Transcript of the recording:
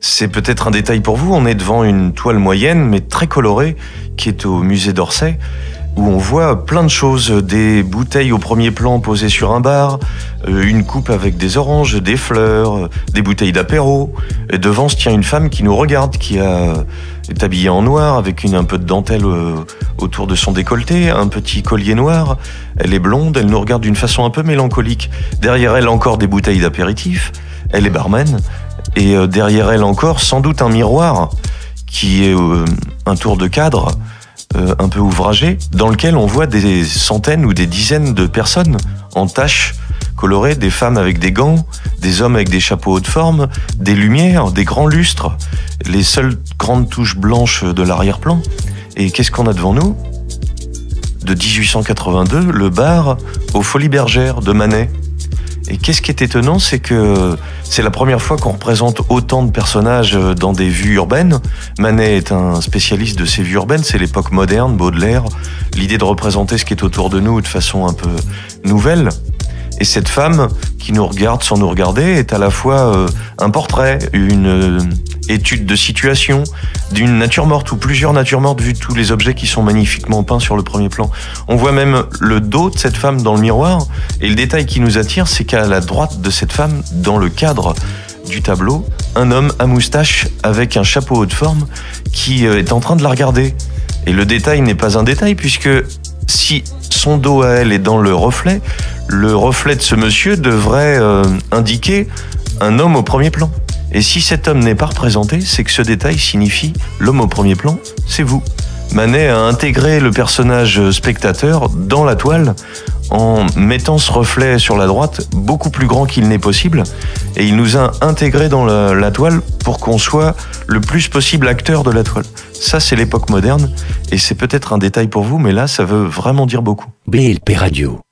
C'est peut-être un détail pour vous, on est devant une toile moyenne mais très colorée qui est au musée d'Orsay, où on voit plein de choses, des bouteilles au premier plan posées sur un bar, une coupe avec des oranges, des fleurs, des bouteilles d'apéro. Et devant se tient une femme qui nous regarde, qui est habillée en noir avec un peu de dentelle autour de son décolleté, un petit collier noir. Elle est blonde, elle nous regarde d'une façon un peu mélancolique. Derrière elle encore des bouteilles d'apéritif, elle est barman. Et derrière elle encore sans doute un miroir qui est un tour de cadre un peu ouvragé, dans lequel on voit des centaines ou des dizaines de personnes en taches colorées, des femmes avec des gants, des hommes avec des chapeaux haute forme, des lumières, des grands lustres, les seules grandes touches blanches de l'arrière-plan. Et qu'est-ce qu'on a devant nous ? De 1882, le bar aux Folies Bergères de Manet. Et qu'est-ce qui est étonnant, c'est que c'est la première fois qu'on représente autant de personnages dans des vues urbaines. Manet est un spécialiste de ces vues urbaines, c'est l'époque moderne, Baudelaire, l'idée de représenter ce qui est autour de nous de façon un peu nouvelle. Et cette femme qui nous regarde sans nous regarder est à la fois un portrait, une étude de situation d'une nature morte ou plusieurs natures mortes vu tous les objets qui sont magnifiquement peints sur le premier plan. On voit même le dos de cette femme dans le miroir et le détail qui nous attire, c'est qu'à la droite de cette femme, dans le cadre du tableau, un homme à moustache avec un chapeau haute forme qui est en train de la regarder. Et le détail n'est pas un détail puisque si son dos à elle est dans le reflet de ce monsieur devrait indiquer un homme au premier plan. Et si cet homme n'est pas représenté, c'est que ce détail signifie l'homme au premier plan, c'est vous. Manet a intégré le personnage spectateur dans la toile en mettant ce reflet sur la droite beaucoup plus grand qu'il n'est possible. Et il nous a intégré dans la toile pour qu'on soit le plus possible acteur de la toile. Ça, c'est l'époque moderne et c'est peut-être un détail pour vous, mais là, ça veut vraiment dire beaucoup. BLP Radio.